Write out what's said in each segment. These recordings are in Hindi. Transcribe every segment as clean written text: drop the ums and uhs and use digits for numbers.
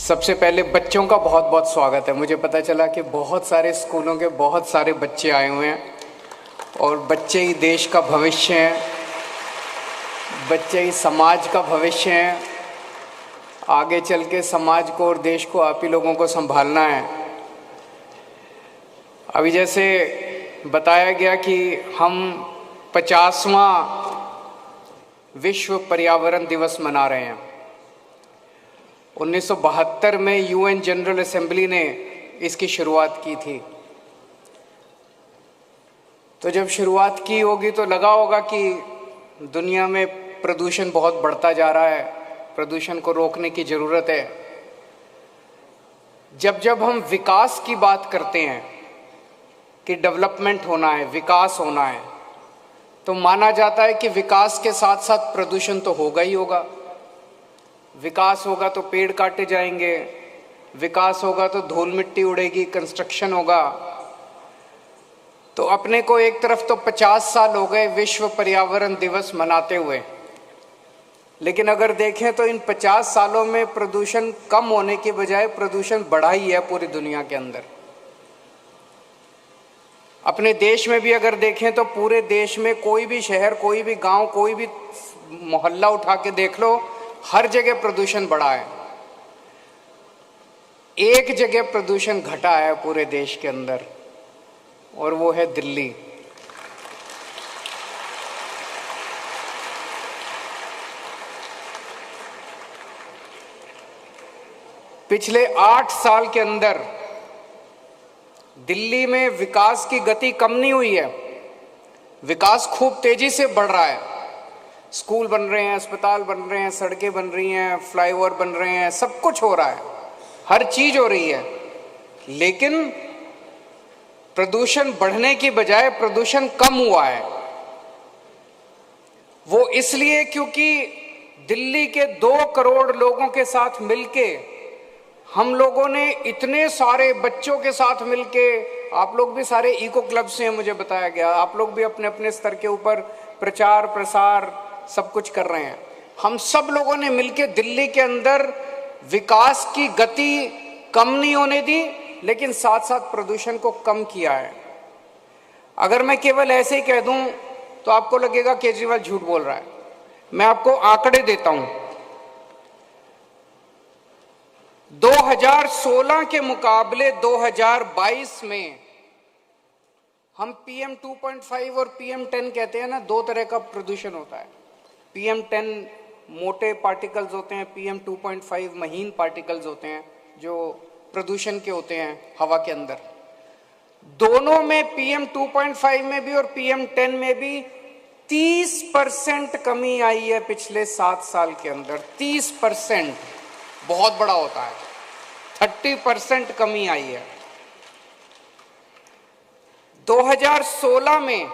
सबसे पहले बच्चों का बहुत बहुत स्वागत है। मुझे पता चला कि बहुत सारे स्कूलों के बहुत सारे बच्चे आए हुए हैं और बच्चे ही देश का भविष्य हैं, बच्चे ही समाज का भविष्य हैं। आगे चल के समाज को और देश को आप ही लोगों को संभालना है। अभी जैसे बताया गया कि हम 50वां विश्व पर्यावरण दिवस मना रहे हैं। 1972 में यूएन जनरल असेंबली ने इसकी शुरुआत की थी। तो जब शुरुआत की होगी तो लगा होगा कि दुनिया में प्रदूषण बहुत बढ़ता जा रहा है, प्रदूषण को रोकने की ज़रूरत है। जब जब हम विकास की बात करते हैं कि डेवलपमेंट होना है, विकास होना है, तो माना जाता है कि विकास के साथ साथ प्रदूषण तो होगा ही होगा। विकास होगा तो पेड़ काटे जाएंगे, विकास होगा तो धूल मिट्टी उड़ेगी, कंस्ट्रक्शन होगा। तो अपने को एक तरफ तो 50 साल हो गए विश्व पर्यावरण दिवस मनाते हुए, लेकिन अगर देखें तो इन 50 सालों में प्रदूषण कम होने की बजाय प्रदूषण बढ़ा ही है पूरी दुनिया के अंदर। अपने देश में भी अगर देखें तो पूरे देश में कोई भी शहर, कोई भी गांव, कोई भी मोहल्ला उठा के देख लो, हर जगह प्रदूषण बढ़ा है। एक जगह प्रदूषण घटा है पूरे देश के अंदर, और वो है दिल्ली। पिछले 8 साल के अंदर दिल्ली में विकास की गति कम नहीं हुई है, विकास खूब तेजी से बढ़ रहा है। स्कूल बन रहे हैं, अस्पताल बन रहे हैं, सड़कें बन रही हैं, फ्लाईओवर बन रहे हैं, सब कुछ हो रहा है, हर चीज हो रही है। लेकिन प्रदूषण बढ़ने की बजाय प्रदूषण कम हुआ है। वो इसलिए क्योंकि दिल्ली के 2 करोड़ लोगों के साथ मिलके हम लोगों ने, इतने सारे बच्चों के साथ मिलके, आप लोग भी सारे इको क्लब से हैं मुझे बताया गया, आप लोग भी अपने अपने स्तर के ऊपर प्रचार प्रसार सब कुछ कर रहे हैं। हम सब लोगों ने मिलके दिल्ली के अंदर विकास की गति कम नहीं होने दी, लेकिन साथ साथ प्रदूषण को कम किया है। अगर मैं केवल ऐसे ही कह दूं तो आपको लगेगा केजरीवाल झूठ बोल रहा है। मैं आपको आंकड़े देता हूं। 2016 के मुकाबले 2022 में हम PM 2.5 और PM 10 कहते हैं ना, 2 तरह का प्रदूषण होता है। PM 10 मोटे पार्टिकल्स होते हैं, PM 2.5 महीन पार्टिकल्स होते हैं जो प्रदूषण के होते हैं हवा के अंदर। दोनों में PM 2.5 में भी और PM 10 में भी 30% कमी आई है पिछले 7 साल के अंदर। 30% बहुत बड़ा होता है, 30% कमी आई है। 2016 में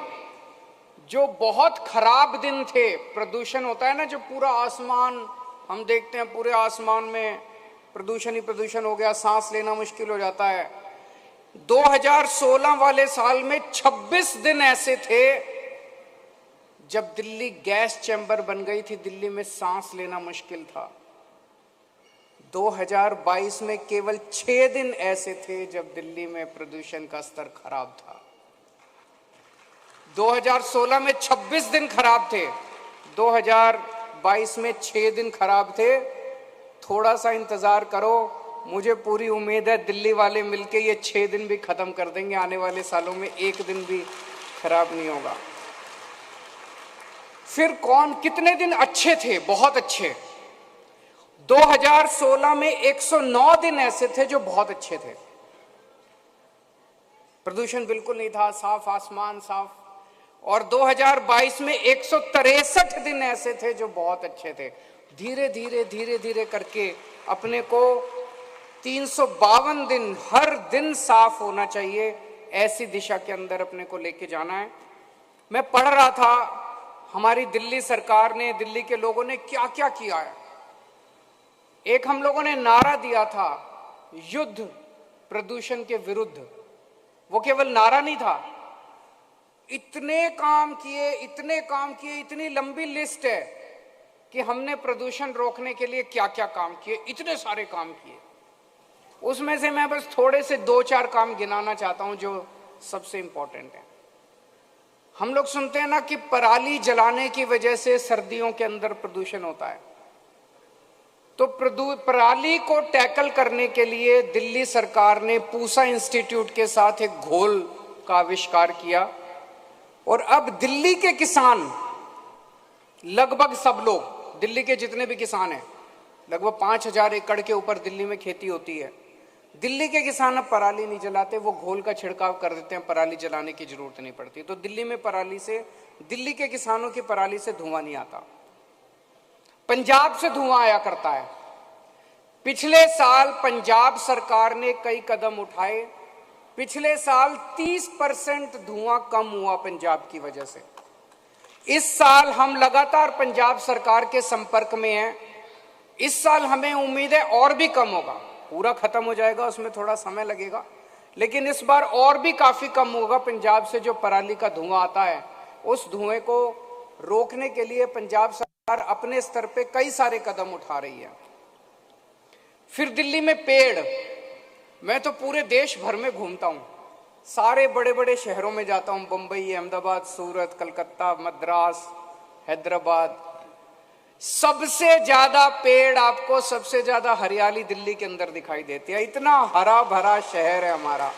जो बहुत खराब दिन थे, प्रदूषण होता है ना, जो पूरा आसमान हम देखते हैं, पूरे आसमान में प्रदूषण ही प्रदूषण हो गया, सांस लेना मुश्किल हो जाता है। 2016 वाले साल में 26 दिन ऐसे थे जब दिल्ली गैस चैम्बर बन गई थी, दिल्ली में सांस लेना मुश्किल था। 2022 में केवल 6 दिन ऐसे थे जब दिल्ली में प्रदूषण का स्तर खराब था। 2016 में 26 दिन खराब थे, 2022 में 6 दिन खराब थे। थोड़ा सा इंतजार करो, मुझे पूरी उम्मीद है दिल्ली वाले मिलके ये 6 दिन भी खत्म कर देंगे। आने वाले सालों में 1 दिन भी खराब नहीं होगा। फिर कौन, कितने दिन अच्छे थे, बहुत अच्छे। 2016 में 109 दिन ऐसे थे जो बहुत अच्छे थे, प्रदूषण बिल्कुल नहीं था, साफ आसमान, साफ। और 2022 में 163 दिन ऐसे थे जो बहुत अच्छे थे। धीरे धीरे धीरे धीरे करके अपने को 352 दिन, हर दिन साफ होना चाहिए, ऐसी दिशा के अंदर अपने को लेके जाना है। मैं पढ़ रहा था हमारी दिल्ली सरकार ने, दिल्ली के लोगों ने क्या क्या किया है। एक हम लोगों ने नारा दिया था, युद्ध प्रदूषण के विरुद्ध। वो केवल नारा नहीं था, इतने काम किए, इतने काम किए, इतनी लंबी लिस्ट है कि हमने प्रदूषण रोकने के लिए क्या क्या काम किए, इतने सारे काम किए। उसमें से मैं बस थोड़े से 2-4 काम गिनाना चाहता हूं जो सबसे इंपॉर्टेंट है। हम लोग सुनते हैं ना कि पराली जलाने की वजह से सर्दियों के अंदर प्रदूषण होता है। तो पराली को टैकल करने के लिए दिल्ली सरकार ने पूसा इंस्टीट्यूट के साथ एक घोल का आविष्कार किया और अब दिल्ली के किसान, लगभग सब लोग, दिल्ली के जितने भी किसान हैं, लगभग 5,000 एकड़ के ऊपर दिल्ली में खेती होती है, दिल्ली के किसान अब पराली नहीं जलाते, वो घोल का छिड़काव कर देते हैं, पराली जलाने की जरूरत नहीं पड़ती। तो दिल्ली में पराली से, दिल्ली के किसानों की पराली से धुआं नहीं आता। पंजाब से धुआं आया करता है। पिछले साल पंजाब सरकार ने कई कदम उठाए, पिछले साल 30% धुआं कम हुआ पंजाब की वजह से। इस साल हम लगातार पंजाब सरकार के संपर्क में हैं। इस साल हमें उम्मीद है और भी कम होगा, पूरा खत्म हो जाएगा, उसमें थोड़ा समय लगेगा, लेकिन इस बार और भी काफी कम होगा। पंजाब से जो पराली का धुआं आता है, उस धुएं को रोकने के लिए पंजाब सरकार अपने स्तर पे कई सारे कदम उठा रही है। फिर दिल्ली में पेड़, मैं तो पूरे देश भर में घूमता हूं, सारे बड़े बड़े शहरों में जाता हूं, बंबई, अहमदाबाद, सूरत, कलकत्ता, मद्रास, हैदराबाद। सबसे ज्यादा पेड़ आपको, सबसे ज्यादा हरियाली दिल्ली के अंदर दिखाई देती है। इतना हरा भरा शहर है हमारा।